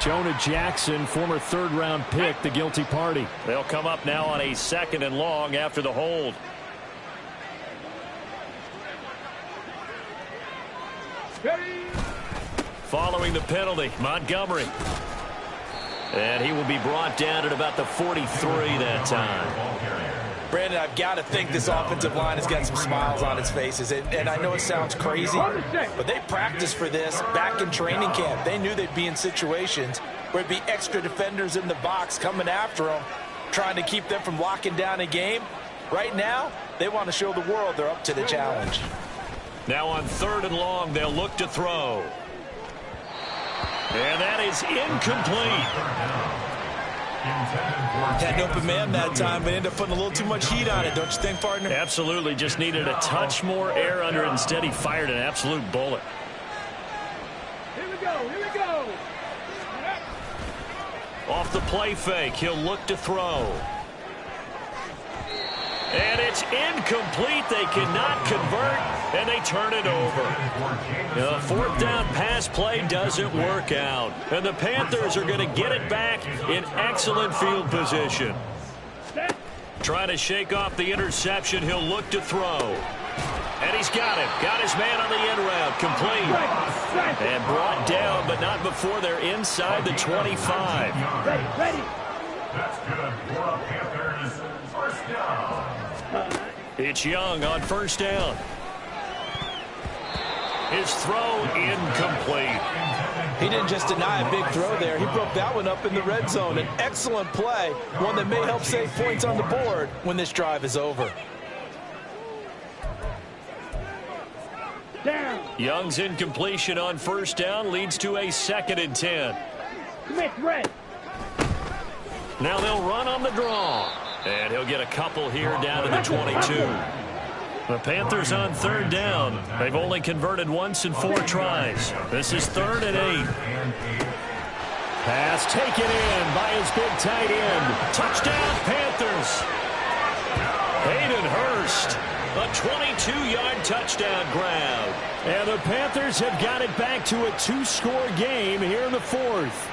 Speaker 4: Jonah Jackson, former third-round pick, the guilty party. They'll come up now on a 2nd and long after the hold.
Speaker 6: Ready.
Speaker 4: Following the penalty, Montgomery. And he will be brought down at about the 43 that time.
Speaker 3: Brandon, I've got to think this offensive line has got some smiles on its faces. And I know it sounds crazy, but they practiced for this back in training camp. They knew they'd be in situations where it'd be extra defenders in the box coming after them, trying to keep them from locking down a game. Right now, they want to show the world they're up to the challenge.
Speaker 4: Now on 3rd and long, they'll look to throw. And that is incomplete.
Speaker 3: Had an open man that time, but ended up putting a little too much heat on it, don't you think, partner?
Speaker 4: Absolutely. Just needed a touch more air under it. Instead, he fired an absolute bullet.
Speaker 6: Here we go. Here we go.
Speaker 4: Off the play fake, he'll look to throw. And it's incomplete. They cannot convert, and they turn it over. The 4th down pass play doesn't work out. And the Panthers are going to get it back in excellent field position. Trying to shake off the interception. He'll look to throw. And he's got him. Got his man on the end route. Complete. And brought down, but not before they're inside the 25.
Speaker 6: Ready.
Speaker 5: That's good for Panthers. First down.
Speaker 4: It's Young on 1st down. His throw incomplete.
Speaker 3: He didn't just deny a big throw there. He broke that one up in the red zone. An excellent play, one that may help save points on the board when this drive is over.
Speaker 6: Down.
Speaker 4: Young's incompletion on 1st down leads to a 2nd and 10.
Speaker 6: Smith, red.
Speaker 4: Now they'll run on the draw. And he'll get a couple here down to the 22. The Panthers on 3rd down. They've only converted once in 4 tries. This is 3rd and 8. Pass taken in by his big tight end. Touchdown, Panthers. Hayden Hurst. A 22-yard touchdown grab. And the Panthers have got it back to a 2-score game here in the 4th.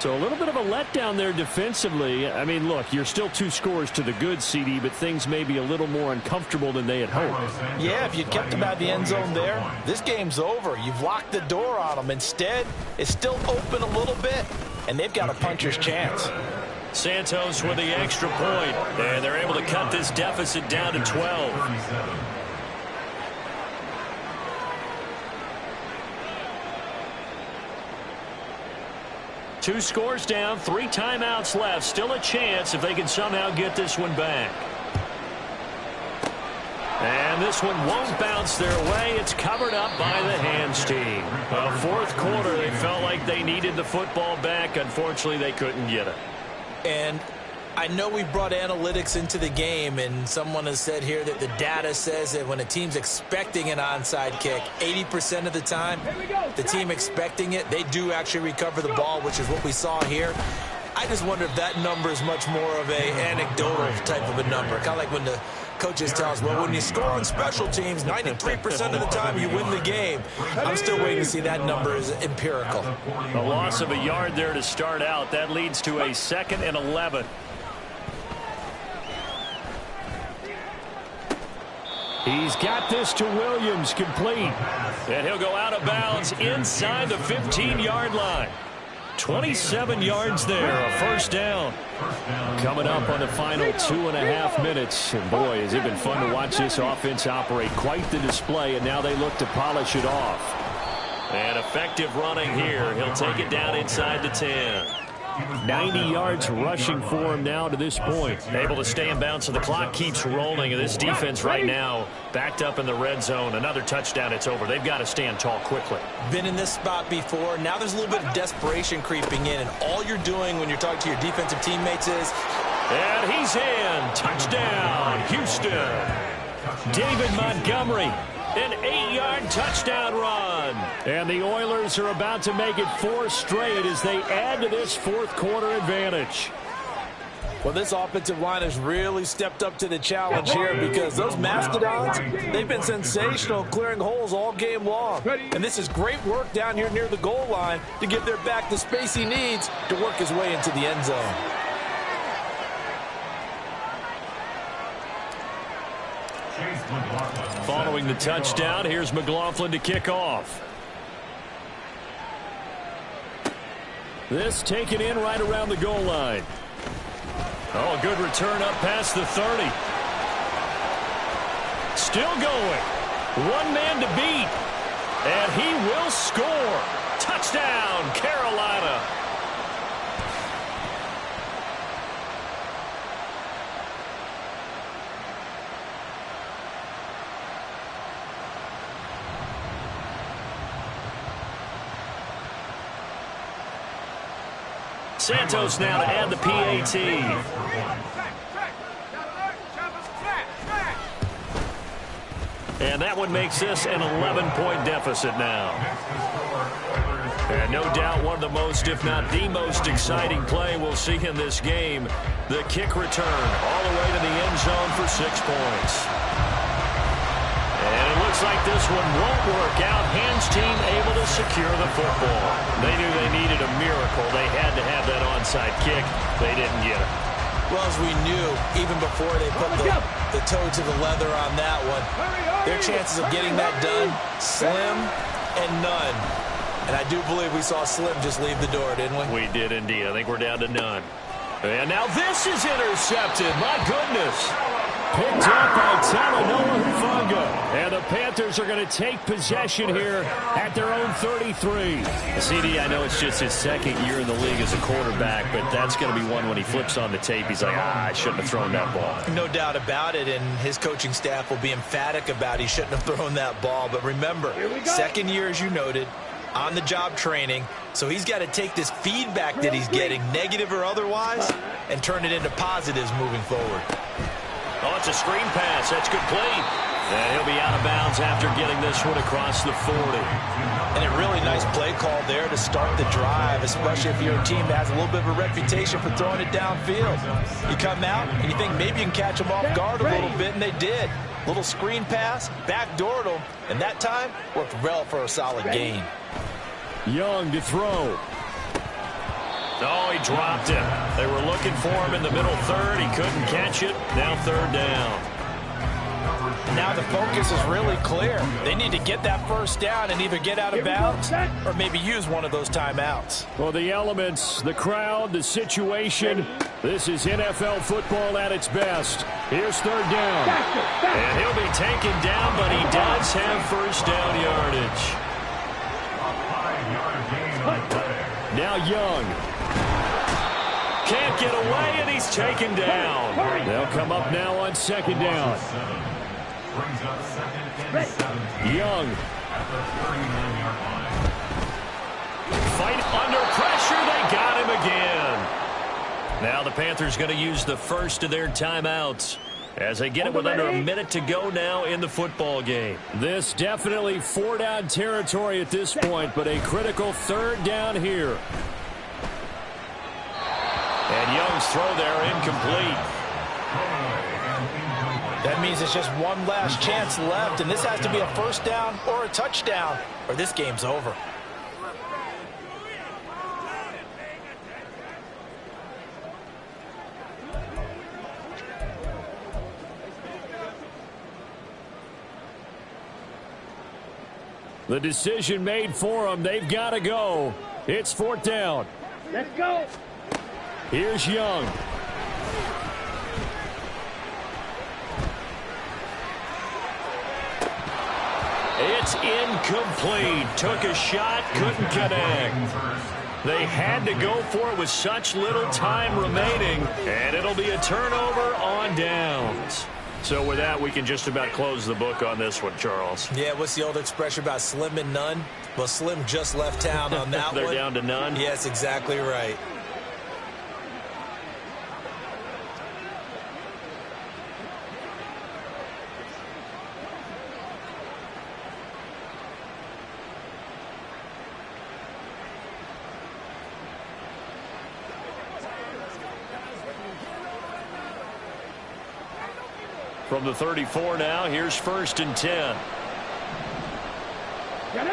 Speaker 4: So a little bit of a letdown there defensively. I mean, look, you're still 2 scores to the good, CD, but things may be a little more uncomfortable than they had hoped.
Speaker 3: Yeah, if you'd kept them out of the end zone there, this game's over. You've locked the door on them. Instead, it's still open a little bit, and they've got a puncher's chance.
Speaker 4: Santos with the extra point, and they're able to cut this deficit down to 12. 2 scores down, 3 timeouts left. Still a chance if they can somehow get this one back. And this one won't bounce their way. It's covered up by the hands team. Well, 4th quarter, they felt like they needed the football back. Unfortunately, they couldn't get it.
Speaker 3: And I know we brought analytics into the game, and someone has said here that the data says that when a team's expecting an onside kick, 80% of the time, the team expecting it, they do actually recover the ball, which is what we saw here. I just wonder if that number is much more of a anecdotal type of a number. Kind of like when the coaches tell us, well, when you score on special teams, 93% of the time you win the game. I'm still waiting to see that number is empirical.
Speaker 4: A loss of a yard there to start out. That leads to a 2nd and 11. He's got this to Williams, complete. And he'll go out of bounds inside the 15-yard line. 27 yards there, a 1st down. Coming up on the final 2.5 minutes. And boy, has it been fun to watch this offense operate. Quite the display, and now they look to polish it off. And effective running here. He'll take it down inside the 10. 90 yards rushing for him now to this point. Able to stay in bounds, so the clock keeps rolling. And this defense right now backed up in the red zone. Another touchdown, it's over. They've got to stand tall quickly.
Speaker 3: Been in this spot before. Now there's a little bit of desperation creeping in. And all you're doing when you're talking to your defensive teammates is...
Speaker 4: And he's in. Touchdown, Houston. David Montgomery
Speaker 2: An 8-yard touchdown run. And the Oilers are about to make it 4 straight as they add to this fourth-quarter advantage.
Speaker 3: Well, this offensive line has really stepped up to the challenge here because those Mastodons, they've been sensational clearing holes all game long. And this is great work down here near the goal line to give their back the space he needs to work his way into the end zone.
Speaker 2: Following the touchdown, here's McLaughlin to kick off. This taken in right around the goal line. Oh, a good return up past the 30. Still going. One man to beat. And he will score. Touchdown, Carolina. Santos now to add the PAT. And that one makes this an 11-point deficit now. And no doubt one of the most, if not the most exciting play we'll see in this game. The kick return all the way to the end zone for 6 points. And it looks like this one won't work out. Hans team able to secure the football. They knew they needed a miracle. They had to have that onside kick. They didn't get it.
Speaker 3: Well, as we knew, even before they put the toe to the leather on that one, their chances of getting that done, slim and none. And I do believe we saw Slim just leave the door, didn't we?
Speaker 2: We did indeed. I think we're down to none. And now this is intercepted. My goodness. Picked up by Talanoa Hufanga. And the Panthers are going to take possession here at their own 33. CD, I know it's just his second year in the league as a quarterback, but that's going to be one when he flips on the tape. He's like, I shouldn't have thrown that ball.
Speaker 3: No doubt about it, and his coaching staff will be emphatic about he shouldn't have thrown that ball. But remember, second year, as you noted, on-the-job training, so he's got to take this feedback that he's getting, negative or otherwise, and turn it into positives moving forward.
Speaker 2: Oh, it's a screen pass. That's complete. And he'll be out of bounds after getting this one across the 40.
Speaker 3: And a really nice play call there to start the drive, especially if you're a team that has a little bit of a reputation for throwing it downfield. You come out and you think maybe you can catch them off guard a little bit, and they did. Little screen pass, backdoored them, and that time worked well for a solid gain.
Speaker 2: Young to throw. Oh, he dropped it. They were looking for him in the middle third. He couldn't catch it. Now third down.
Speaker 3: Now the focus is really clear. They need to get that first down and either get out of bounds or maybe use one of those timeouts.
Speaker 2: Well, the elements, the crowd, the situation, this is NFL football at its best. Here's third down. And he'll be taken down, but he does have first down yardage. Now Young. Can't get away, and he's taken down. They'll come up now on second down. Young. Fight under pressure. They got him again. Now the Panthers going to use the first of their timeouts as they get it with under a minute to go now in the football game. This definitely 4-down territory at this point, but a critical third down here. And Young's throw there incomplete.
Speaker 3: That means it's just one last chance left, and this has to be a first down or a touchdown, or this game's over.
Speaker 2: The decision made for them. They've got to go. It's fourth down.
Speaker 6: Let's go.
Speaker 2: Here's Young. It's incomplete. Took a shot, couldn't connect. They had to go for it with such little time remaining, and it'll be a turnover on downs. So with that, we can just about close the book on this one, Charles.
Speaker 3: Yeah, what's the old expression about slim and none? Well, Slim just left town on that
Speaker 2: They're
Speaker 3: one.
Speaker 2: down to none?
Speaker 3: Yes, exactly right.
Speaker 2: From the 34 now, here's 1st and 10.
Speaker 6: Get it.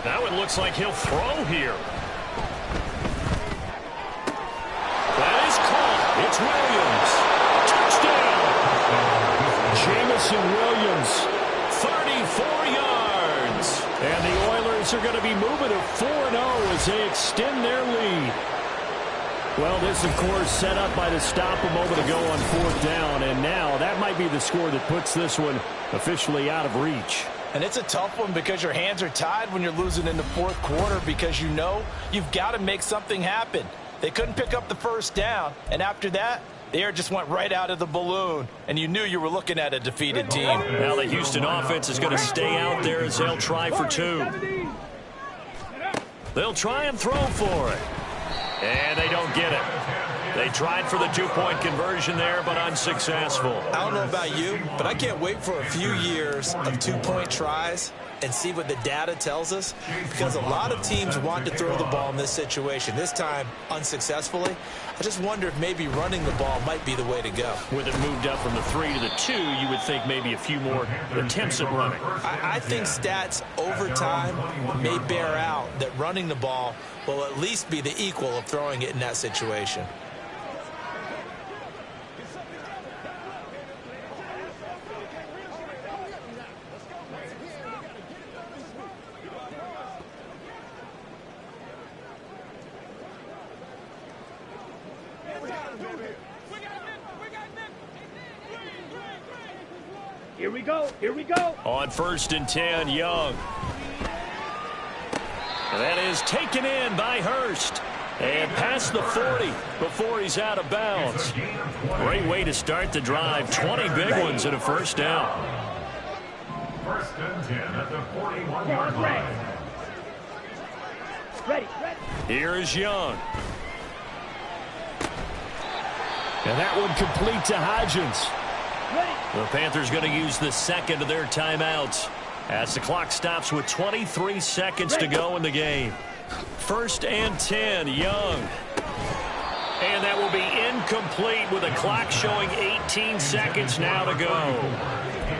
Speaker 2: Now it looks like he'll throw here. That is caught. It's Williams. Touchdown. Jamison Williams, 34 yards. And the Oilers are going to be moving to 4-0 as they extend their lead.
Speaker 4: Well, this, of course, set up by the stop a moment ago on 4th down. And now that might be the score that puts this one officially out of reach.
Speaker 3: And it's a tough one because your hands are tied when you're losing in the 4th quarter because you know you've got to make something happen. They couldn't pick up the 1st down, and after that, the air just went right out of the balloon, and you knew you were looking at a defeated team.
Speaker 2: Now the Houston offense is going to stay out there as they'll try for 2. They'll try and throw for it. And they don't get it. They tried for the 2-point conversion there, but unsuccessful.
Speaker 3: I don't know about you, but I can't wait for a few years of 2-point tries and see what the data tells us, because a lot of teams want to throw the ball in this situation. This time, unsuccessfully. I just wonder if maybe running the ball might be the way to go.
Speaker 2: With it moved up from the 3 to the 2, you would think maybe a few more attempts at running.
Speaker 3: I think stats over time may bear out that running the ball will at least be the equal of throwing it in that situation.
Speaker 6: Here we go. Here we go.
Speaker 2: On 1st and 10, Young. And that is taken in by Hurst. And past the 40 before he's out of bounds. Great way to start the drive. 20 big ones and a 1st down.
Speaker 5: 1st and 10 at the 41-yard line.
Speaker 6: Ready.
Speaker 2: Here is Young.
Speaker 4: And that one complete to Hodgins.
Speaker 2: The Panthers going to use the 2nd of their timeouts as the clock stops with 23 seconds to go in the game. 1st and 10, Young. And that will be incomplete with the clock showing 18 seconds now to go.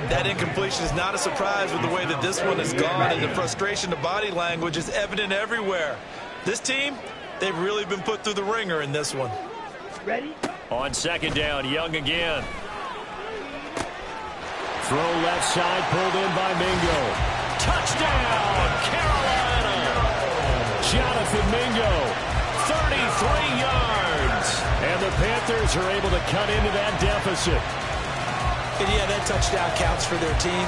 Speaker 3: That incompletion is not a surprise with the way that this one has gone, and the frustration, the body language is evident everywhere. This team, they've really been put through the ringer in this one.
Speaker 6: Ready?
Speaker 2: On 2nd down, Young again.
Speaker 4: Throw left side, pulled in by Mingo.
Speaker 2: Touchdown, Carolina!
Speaker 4: Jonathan Mingo,
Speaker 2: 33 yards.
Speaker 4: and the Panthers are able to cut into that deficit.
Speaker 3: And yeah, that touchdown counts for their team,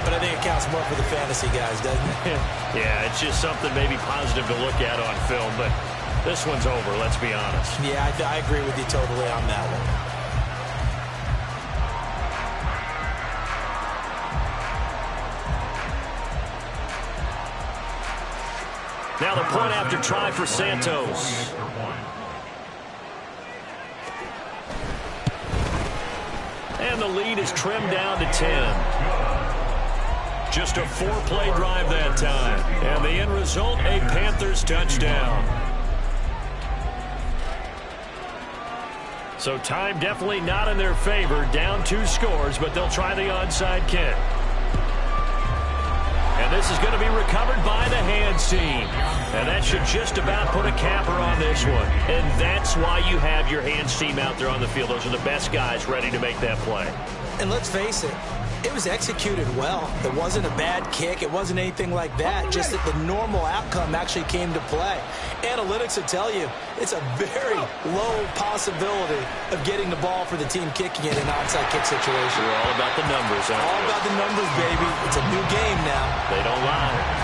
Speaker 3: but I think it counts more for the fantasy guys, doesn't it?
Speaker 2: Yeah, it's just something maybe positive to look at on film, but this one's over, let's be honest.
Speaker 3: Yeah, I agree with you totally on that one.
Speaker 2: Now the point after try for Santos. And the lead is trimmed down to 10. Just a 4-play drive that time. And the end result, a Panthers touchdown. So time definitely not in their favor. Down 2 scores, but they'll try the onside kick. And this is going to be recovered by the hands team. And that should just about put a capper on this one. And that's why you have your hands team out there on the field. Those are the best guys ready to make that play.
Speaker 3: And let's face it, it was executed well. It wasn't a bad kick. It wasn't anything like that. Just that the normal outcome actually came to play. Analytics will tell you it's a very low possibility of getting the ball for the team kicking it in an onside kick situation.
Speaker 2: We're all about the numbers, aren't we?
Speaker 3: All about the numbers, baby. It's a new game now.
Speaker 2: They don't lie.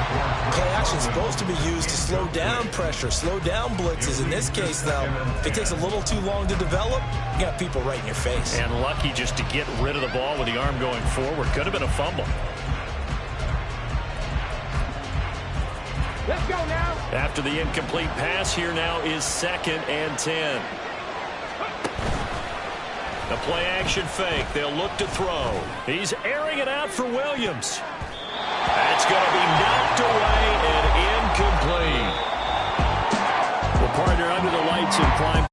Speaker 3: Play action is supposed to be used to slow down pressure, slow down blitzes. In this case, though, if it takes a little too long to develop, you got people right in your face.
Speaker 2: And lucky just to get rid of the ball with the arm going forward. Could have been a fumble.
Speaker 6: Let's go now.
Speaker 2: After the incomplete pass, here now is 2nd and 10. The play action fake. They'll look to throw. He's airing it out for Williams. That's going to be knocked away and incomplete.
Speaker 4: partner under the lights in prime